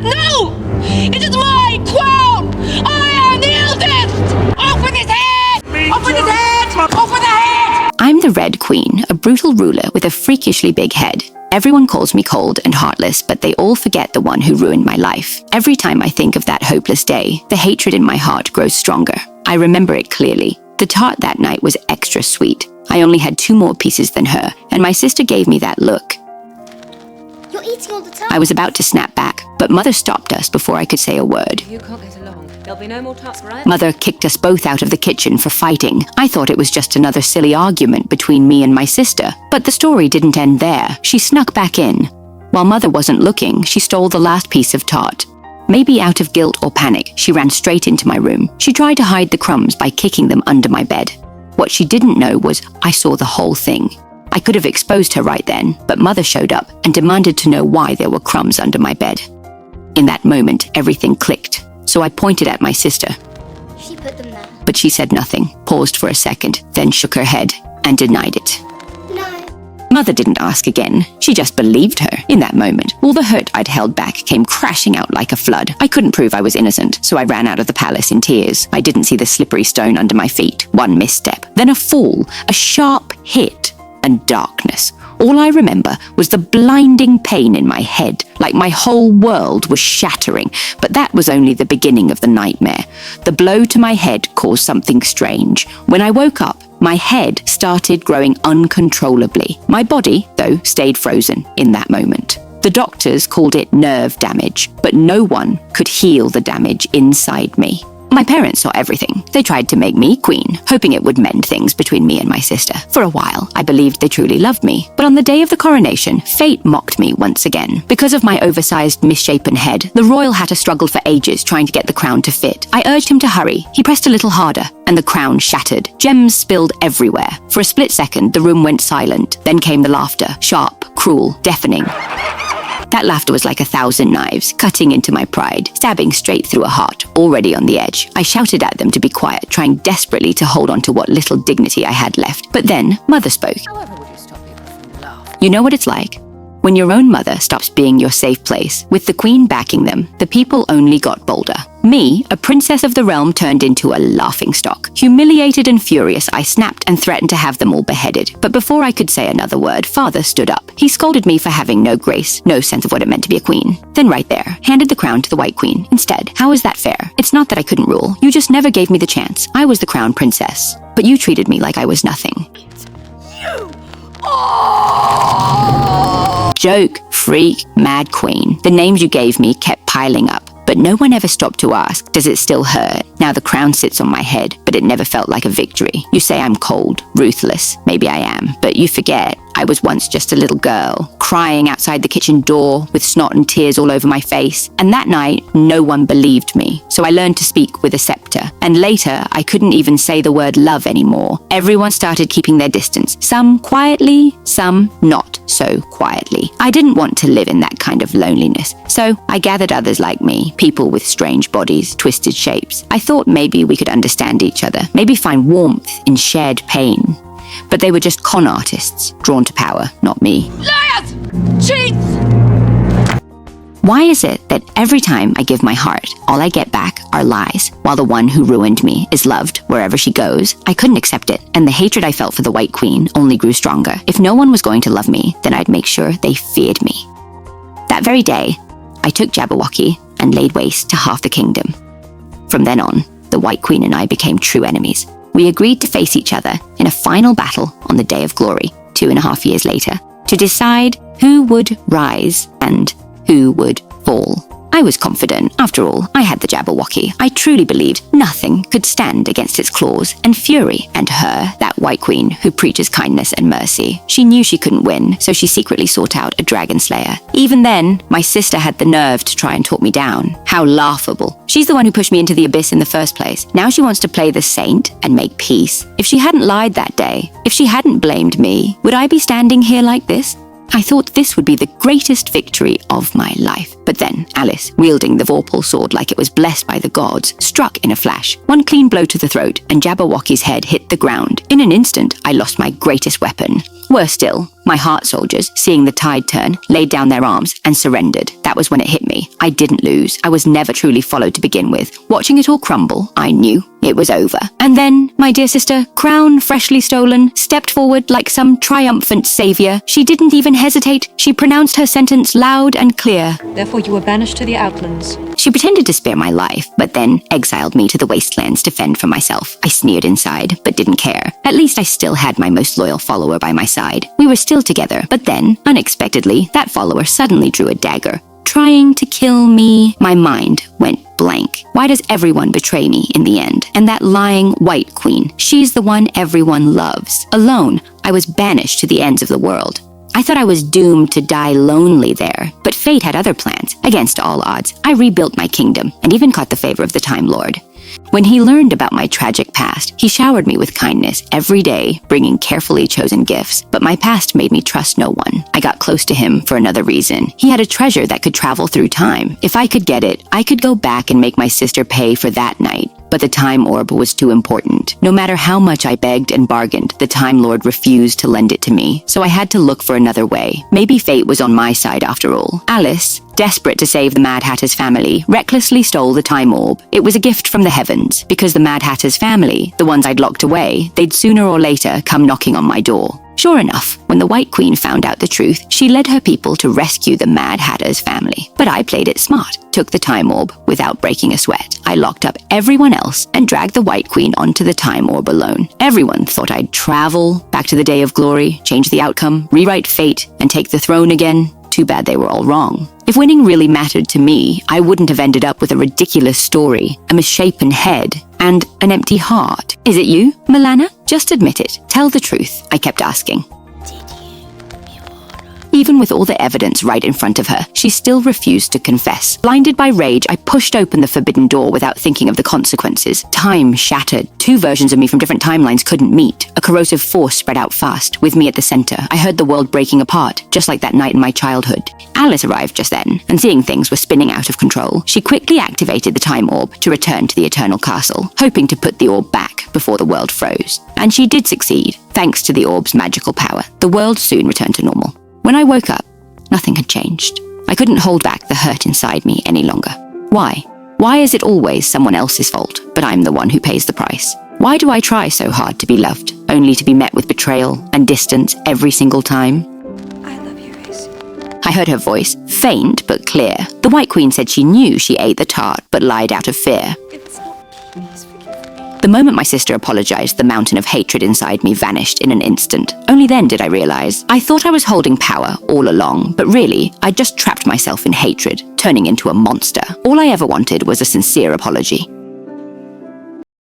No! It is my crown! I am the eldest! Off with his head! Off with his head! Off with the head! I'm the Red Queen, a brutal ruler with a freakishly big head. Everyone calls me cold and heartless, but they all forget the one who ruined my life. Every time I think of that hopeless day, the hatred in my heart grows stronger. I remember it clearly. The tart that night was extra sweet. I only had 2 more pieces than her, and my sister gave me that look. You're eating all the time. I was about to snap back, but Mother stopped us before I could say a word. You can't get along. There'll be no more tarts, right? Mother kicked us both out of the kitchen for fighting. I thought it was just another silly argument between me and my sister. But the story didn't end there. She snuck back in. While Mother wasn't looking, she stole the last piece of tart. Maybe out of guilt or panic, she ran straight into my room. She tried to hide the crumbs by kicking them under my bed. What she didn't know was I saw the whole thing. I could have exposed her right then, but Mother showed up and demanded to know why there were crumbs under my bed. In that moment, everything clicked. So I pointed at my sister. She put them there. But she said nothing, paused for a second, then shook her head and denied it. No. Mother didn't ask again. She just believed her. In that moment, all the hurt I'd held back came crashing out like a flood. I couldn't prove I was innocent, so I ran out of the palace in tears. I didn't see the slippery stone under my feet. One misstep, then a fall, a sharp hit, and darkness. All I remember was the blinding pain in my head, like my whole world was shattering. But that was only the beginning of the nightmare. The blow to my head caused something strange. When I woke up, my head started growing uncontrollably. My body, though, stayed frozen in that moment. The doctors called it nerve damage, but no one could heal the damage inside me. My parents saw everything. They tried to make me queen, hoping it would mend things between me and my sister. For a while, I believed they truly loved me. But on the day of the coronation, fate mocked me once again. Because of my oversized, misshapen head, the royal hatter struggled for ages trying to get the crown to fit. I urged him to hurry. He pressed a little harder, and the crown shattered. Gems spilled everywhere. For a split second, the room went silent. Then came the laughter, sharp, cruel, deafening. That laughter was like 1,000 knives, cutting into my pride, stabbing straight through a heart, already on the edge. I shouted at them to be quiet, trying desperately to hold on to what little dignity I had left. But then, Mother spoke. However would you stop people from laughing? You know what it's like? When your own mother stops being your safe place, with the queen backing them, the people only got bolder. Me, a princess of the realm, turned into a laughingstock. Humiliated and furious, I snapped and threatened to have them all beheaded. But before I could say another word, Father stood up. He scolded me for having no grace, no sense of what it meant to be a queen. Then right there, handed the crown to the White Queen instead. How is that fair? It's not that I couldn't rule. You just never gave me the chance. I was the crown princess. But you treated me like I was nothing. You! Oh! Joke, freak, mad queen. The names you gave me kept piling up. But no one ever stopped to ask, does it still hurt? Now the crown sits on my head, but it never felt like a victory. You say I'm cold, ruthless. Maybe I am. But you forget, I was once just a little girl, crying outside the kitchen door with snot and tears all over my face. And that night, no one believed me. So I learned to speak with a scepter. And later, I couldn't even say the word love anymore. Everyone started keeping their distance. Some quietly, some not so quietly. I didn't want to live in that kind of loneliness. So I gathered others like me, people with strange bodies, twisted shapes. I thought maybe we could understand each other, maybe find warmth in shared pain. But they were just con artists, drawn to power, not me. Liars! Cheats! Why is it that every time I give my heart, all I get back are lies, while the one who ruined me is loved wherever she goes? I couldn't accept it, and the hatred I felt for the White Queen only grew stronger. If no one was going to love me, then I'd make sure they feared me. That very day, I took Jabberwocky and laid waste to half the kingdom. From then on, the White Queen and I became true enemies. We agreed to face each other in a final battle on the Day of Glory, 2.5 years later, to decide who would rise and who would fall. I was confident. After all, I had the Jabberwocky. I truly believed nothing could stand against its claws and fury. And her, that White Queen who preaches kindness and mercy. She knew she couldn't win, so she secretly sought out a dragon slayer. Even then, my sister had the nerve to try and talk me down. How laughable. She's the one who pushed me into the abyss in the first place. Now she wants to play the saint and make peace. If she hadn't lied that day, if she hadn't blamed me, would I be standing here like this? I thought this would be the greatest victory of my life. But then Alice, wielding the Vorpal sword like it was blessed by the gods, struck in a flash. One clean blow to the throat, and Jabberwocky's head hit the ground. In an instant, I lost my greatest weapon. Worse still, My heart soldiers, seeing the tide turn, laid down their arms and surrendered. That was when it hit me. I didn't lose. I was never truly followed to begin with. Watching it all crumble, I knew it was over. And then, my dear sister, crown freshly stolen, stepped forward like some triumphant savior. She didn't even hesitate. She pronounced her sentence loud and clear. Therefore you were banished to the Outlands. She pretended to spare my life, but then exiled me to the wastelands to fend for myself. I sneered inside, but didn't care. At least I still had my most loyal follower by my side. We were still together, but then, unexpectedly, that follower suddenly drew a dagger, trying to kill me. My mind went blank. Why does everyone betray me in the end? And that lying White Queen, she's the one everyone loves. Alone, I was banished to the ends of the world. I thought I was doomed to die lonely there, but fate had other plans. Against all odds, I rebuilt my kingdom and even caught the favor of the Time Lord. When he learned about my tragic past, he showered me with kindness every day, bringing carefully chosen gifts. But my past made me trust no one. I got close to him for another reason. He had a treasure that could travel through time. If I could get it, I could go back and make my sister pay for that night. But the Time Orb was too important. No matter how much I begged and bargained, the Time Lord refused to lend it to me. So I had to look for another way. Maybe fate was on my side after all. Alice, desperate to save the Mad Hatter's family, recklessly stole the Time Orb. It was a gift from the heavens, because the Mad Hatter's family, the ones I'd locked away, they'd sooner or later come knocking on my door. Sure enough, when the White Queen found out the truth, she led her people to rescue the Mad Hatter's family. But I played it smart, took the Time Orb without breaking a sweat. I locked up everyone else and dragged the White Queen onto the Time Orb alone. Everyone thought I'd travel back to the day of glory, change the outcome, rewrite fate, and take the throne again. Too bad they were all wrong. If winning really mattered to me, I wouldn't have ended up with a ridiculous story, a misshapen head, and an empty heart. Is it you, Milana? Just admit it. Tell the truth, I kept asking. Even with all the evidence right in front of her, she still refused to confess. Blinded by rage, I pushed open the forbidden door without thinking of the consequences. Time shattered. Two versions of me from different timelines couldn't meet. A corrosive force spread out fast, with me at the center. I heard the world breaking apart, just like that night in my childhood. Alice arrived just then, and seeing things were spinning out of control, she quickly activated the Time Orb to return to the Eternal Castle, hoping to put the orb back before the world froze. And she did succeed, thanks to the orb's magical power. The world soon returned to normal. When I woke up, nothing had changed. I couldn't hold back the hurt inside me any longer. Why? Why is it always someone else's fault, but I'm the one who pays the price? Why do I try so hard to be loved, only to be met with betrayal and distance every single time? I love you, Ace. I heard her voice, faint but clear. The White Queen said she knew she ate the tart, but lied out of fear. It's not peace, forgive me. The moment my sister apologized, the mountain of hatred inside me vanished in an instant. Only then did I realize. I thought I was holding power all along, but really, I'd just trapped myself in hatred, turning into a monster. All I ever wanted was a sincere apology.